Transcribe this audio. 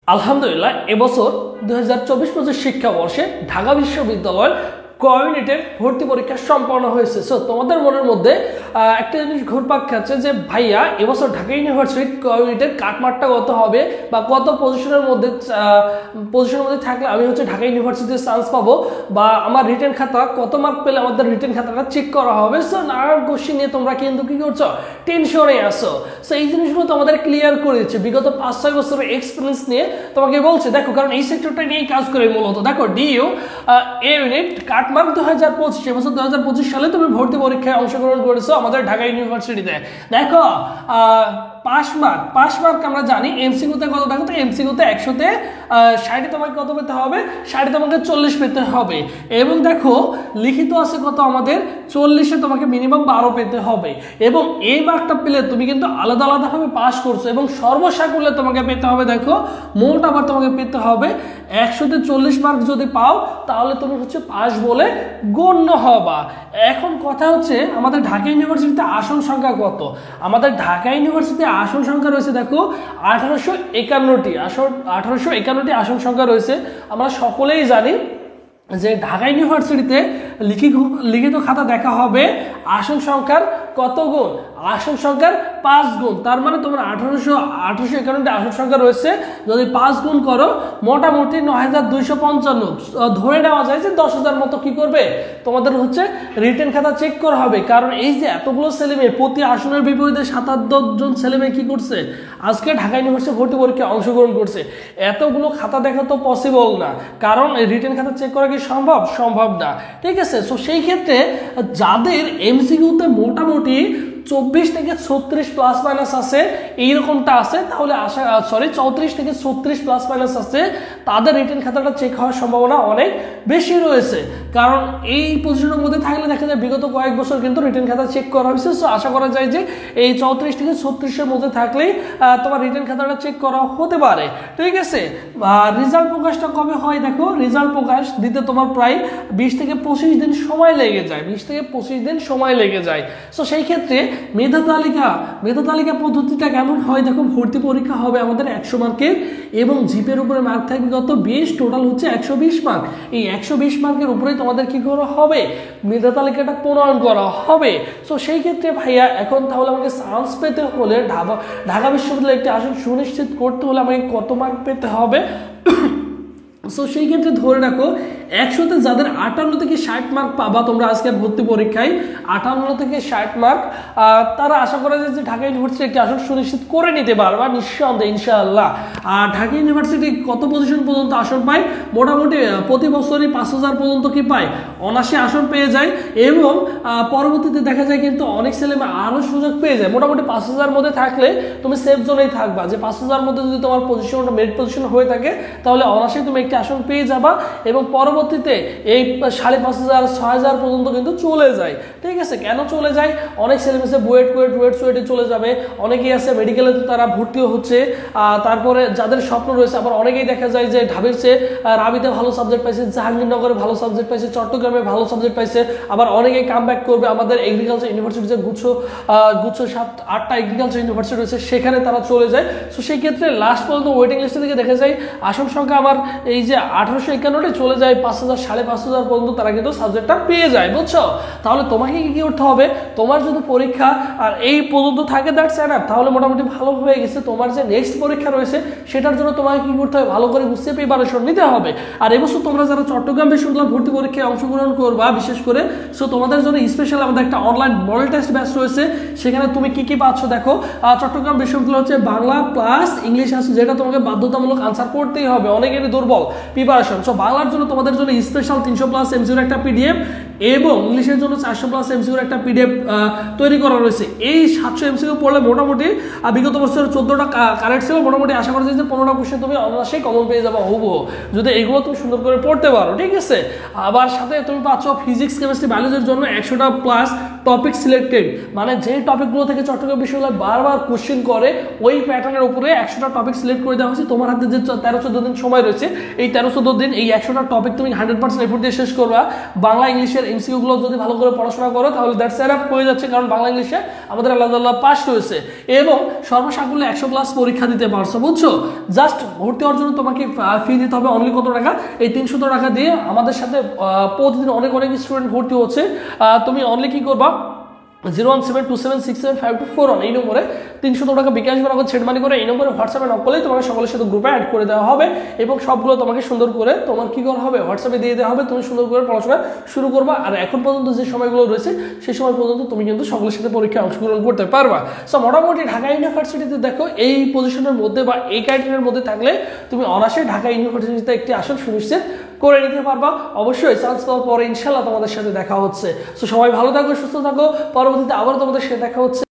আলহামদুলিল্লাহ এবছর 2024-25 শিক্ষাবর্ষে ঢাকা বিশ্ববিদ্যালয়ের কোঅর্ডিনেটেড ভর্তি পরীক্ষা সম্পন্ন হয়েছে। সো তোমাদের মনের মধ্যে একটা জিনিস ঘুরপাক খাচ্ছে যে ভাইয়া এবছর ঢাকা ইউনিভার্সিটির কোঅর্ডিনেটেড কাটমার্কটা কত হবে বা কত পজিশনের মধ্যে থাকলে আমি ঢাকা ইউনিভার্সিটিতে চান্স পাবো বা আমার রিটেন খাতা কত মার্ক পেলে আমাদের রিটেন খাতাটা চেক করা হবে। সো নানান কোশ্চেন নিয়ে তোমরা কিন্তু কি করছো, টেনশনে আসো। সো এই জিনিসগুলো তোমাদের ক্লিয়ার করে দিচ্ছে বিগত 5-6 বছরের এক্সপিরিয়েন্স নিয়ে তোমাকে বলছে। দেখো, কারণ এই সেক্টরটা নিয়েই কাজ করে মূলত। দেখো ডিইউ ইউনিট কাটমার্ক 2025 এবছর 2025 সালে তুমি ভর্তি পরীক্ষায় অংশগ্রহণ করেছো আমাদের ঢাকা ইউনিভার্সিটিতে। দেখো পাস মার্ক আমরা জানি এমসিকিউতে কত। দেখো তো এমসিকিউতে 100-তে 60 তোমাকে কত পেতে হবে, 60 তোমাকে 40 পেতে হবে। এবং দেখো লিখিত আছে কত আমাদের 40-এ তোমাকে মিনিমাম 12 পেতে হবে। এবং এই মার্কটা পেলে তুমি কিন্তু আলাদা আলাদাভাবে পাস করছো এবং সর্বসাকুল্যে তোমাকে পেতে হবে। দেখো মোট আবার তোমাকে পেতে হবে 100-তে 40 মার্ক যদি পাও তাহলে তুমি পাস বলে গণ্য হবা। এখন কথা হচ্ছে আমাদের ঢাকা ইউনিভার্সিটিতে আসন সংখ্যা কত। আমাদের ঢাকা ইউনিভার্সিটিতে আসন সংখ্যা রয়েছে দেখো 1851টি আসন সংখ্যা রয়েছে। আমরা সকলেই জানি যে ঢাকা ইউনিভার্সিটিতে লিখিত খাতা দেখা হবে আসন সংখ্যার কত গুণ, আসন সংখ্যার 5 গুণ। তার মানে তোমার 1851টি আসন সংখ্যা রয়েছে, যদি 5 গুণ করো মোটামুটি 9255। ধরে নেওয়া যায় যে 10,000 মতো কি করবে তোমাদের রিটেন খাতা চেক করা হবে। কারণ এই যে এতগুলো ছেলেমেয়ে প্রতি আসনের বিপরীতে 77 জন ছেলেমেয়ে কি করছে আজকে ঢাকা ইউনিভার্সিটি ভর্তি পরীক্ষায় অংশগ্রহণ করছে। এতগুলো খাতা দেখা তো পসিবল না, কারণ এই রিটেন খাতা চেক করা কি সম্ভব না। ঠিক আছে। সো সেই ক্ষেত্রে যাদের এমসিকিউতে মোটামুটি 24 থেকে 36 প্লাস মাইনাস আছে, এইরকমটা আছে, তাহলে 34 থেকে 36 প্লাস মাইনাস আছে, তাদের রিটেন খাতাটা চেক হওয়ার সম্ভাবনা অনেক বেশি রয়েছে। কারণ এই পজিশনের মধ্যে থাকলে দেখা যায় বিগত কয়েক বছর কিন্তু রিটেন খাতা চেক করা হয়েছে। সো আশা করা যায় যে এই 34 থেকে 36-এর মধ্যে থাকলেই তোমার রিটেন খাতাটা চেক করা হতে পারে। ঠিক আছে। রেজাল্ট প্রকাশটা কবে হয়? দেখো রেজাল্ট প্রকাশ দিতে তোমার প্রায় 20 থেকে 25 দিন সময় লেগে যায়। সো সেই ক্ষেত্রে মেধা তালিকা পদ্ধতিটা কেমন হয়? দেখো ভর্তি পরীক্ষা হবে আমাদের 100 মার্কের এবং জিপের উপরে মার্ক থাকবে কত 20, টোটাল 120 মার্ক। এই 120 মার্কের উপরে তোমাদের কি করা হবে, মেধা তালিকাটা প্রণয়ন করা হবে। সো সেই ক্ষেত্রে ভাইয়া এখন তাহলে আমাকে চান্স পেতে হলে ঢাকা বিশ্ববিদ্যালয়ে একটি আসন সুনিশ্চিত করতে হলে আমাকে কত মার্ক পেতে হবে? সো সেই ক্ষেত্রে ধরে রাখো 100-তে যাদের 58 থেকে 60 মার্ক পাবা তোমরা আজকে ভর্তি পরীক্ষায়, 58 থেকে 60 মার্ক, তারা আশা করা যায় যে ঢাকা ইউনিভার্সিটি একটি আসন সুনিশ্চিত করে নিতে পারবা নিঃসন্দেহে ইনশাআল্লাহ। আর ঢাকা ইউনিভার্সিটি কত পজিশন পর্যন্ত আসন পায়? মোটামুটি প্রতি বছরই 5000 পর্যন্ত কি পায়, অনায়াসে আসন পেয়ে যায়। এবং পরবর্তীতে দেখা যায় কিন্তু অনেক ছেলে আরও সুযোগ পেয়ে যায়। মোটামুটি 5000 মধ্যে থাকলে তুমি সেফ জোনেই থাকবা, যে 5000 মধ্যে যদি তোমার পজিশনটা মেরিট পজিশন হয়ে থাকে তাহলে অনায়াসে তুমি একটি আসন পেয়ে যাবা। এবং পরবর্তীতে এই 5500 6000 পর্যন্ত কিন্তু চলে যায়। ঠিক আছে। কেন চলে যায়? অনেক ছেলেমেয়ে বুয়েটে চলে যাবে, অনেকেই আছে মেডিকেলে তো তারা ভর্তিও হচ্ছে। তারপরে যাদের স্বপ্ন রয়েছে, আবার অনেকেই দেখা যায় যে ঢাবির চেয়ে রাবিতে ভালো সাবজেক্ট পাইছে, জাহাঙ্গীরনগরে ভালো সাবজেক্ট পাইছে, চট্টগ্রামে ভালো সাবজেক্ট পাইছে। আবার অনেকেই কাম ব্যাক করবে আমাদের এগ্রিকালচার ইউনিভার্সিটি যে গুচ্ছ 7-8টা এগ্রিকালচার ইউনিভার্সিটি রয়েছে সেখানে তারা চলে যায়। সো সেই ক্ষেত্রে লাস্ট পর্যন্ত ওয়েটিং লিস্টে থেকে দেখা যায় আসন সংখ্যা আবার এই যে 1851 চলে যায় 5000 5500 পর্যন্ত তারা কিন্তু সাবজেক্টটা পেয়ে যায়। বুঝছো? তাহলে তোমাকে কি করতে হবে, তোমার যদি পরীক্ষা আর এই পর্যন্ত থাকে দ্যাটস এনাফ, তাহলে মোটামুটি ভালো হয়ে গেছে। তোমার যে নেক্সট পরীক্ষা রয়েছে সেটার জন্য তোমাকে কি করতে হবে, ভালো করে বুঝতে প্রিপারেশন নিতে হবে। আর এবছর তোমরা যারা চট্টগ্রাম বিশ্ববিদ্যালয় ভর্তি পরীক্ষায় অংশগ্রহণ করবা বিশেষ করে, সো তোমাদের জন্য স্পেশাল আমাদের একটা অনলাইন মডেল টেস্ট ব্যাচ রয়েছে। সেখানে তুমি কি পাচ্ছ দেখো, চট্টগ্রাম বিশ্ববিদ্যালয় বাংলা প্লাস ইংলিশ আছে, যেটা তোমাকে বাধ্যতামূলক আনসার করতেই হবে। অনেকেরই দুর্বল প্রিপারেশন। সো বাংলার জন্য তোমাদের জন্য স্পেশাল 300 প্লাস এমসিকিউর একটা পিডিএফ এবং ইংলিশের জন্য 400 প্লাস এমসিকিউর একটা পিডিএফ তৈরি করা রয়েছে। এই 700 এমসিকিউ পড়লে মোটামুটি বিগত বছরের 14টা কারেক্ট ছিল, মোটামুটি আশা করা যায় যে 15টা কোশ্চেন তুমি অনায়াসেই কমন পেয়ে যাবে হুবহু, যদি এগুলো তুমি সুন্দর করে পড়তে পারো। ঠিক আছে। আবার সাথে তুমি পাচ্ছ ফিজিক্স কেমিস্ট্রি বায়োলজির জন্য 100টা প্লাস টপিক সিলেক্টেড, মানে যে টপিকগুলো থেকে চট্টগ্রাম বিশ্ববিদ্যালয় বারবার কোশ্চেন করে ওই প্যাটার্নের উপরে 100টা টপিক সিলেক্ট করে দেওয়া হয়েছে। তোমার হাতে যে 13-14 দিন সময় রয়েছে, এই 13-14 দিন এই 100টা টপিক তুমি 100% এফোর্ট দিয়ে শেষ করবা। বাংলা ইংলিশের এমসিকিউ গুলো যদি ভালো করে পড়াশোনা করো তাহলে দ্যাটস এনাফ হয়ে যাচ্ছে, কারণ বাংলা ইংলিশে আমাদের আল্লাহ পাস রয়েছে এবং সর্বসাকুল্যে 100 প্লাস পরীক্ষা দিতে পারছো, বুঝছো। জাস্ট ভর্তি হওয়ার জন্য তোমাকে ফি দিতে হবে অনলি কত টাকা, এই 300 টাকা দিয়ে আমাদের সাথে প্রতিদিন অনেক স্টুডেন্ট ভর্তি হচ্ছে। তুমি অনলি কি করবা 01727675241 এই নম্বরে 300 টাকা বিকাশ বা নগদ সেট মানি করে এই নম্বরে হোয়াটসঅ্যাপে নক করলেই তোমাকে সকলের সাথে গ্রুপে অ্যাড করে দেওয়া হবে এবং সবগুলো তোমাকে সুন্দর করে তোমার কি করা হবে হোয়াটসঅ্যাপে দিয়ে দেওয়া হবে। তুমি সুন্দর করে পড়াশোনা শুরু করবা, আর এখন পর্যন্ত যে সময়গুলো রয়েছে সেই সময় পর্যন্ত তুমি কিন্তু সকলের সাথে পরীক্ষায় অংশগ্রহণ করতে পারবা। সো মোটামুটি ঢাকা ইউনিভার্সিটিতে দেখো এই পজিশনের মধ্যে বা এই ক্রাইটেরিয়ার মধ্যে থাকলে তুমি অনায়াসে ঢাকা ইউনিভার্সিটিতে একটি আসন সুনিশ্চিত করে নিতে পারবা। অবশ্যই চান্স পাওয়ার পরে ইনশাল্লাহ তোমাদের সাথে দেখা হচ্ছে। সো সবাই ভালো থাকো, সুস্থ থাকো, পরবর্তীতে আবার তোমাদের সাথে দেখা হচ্ছে।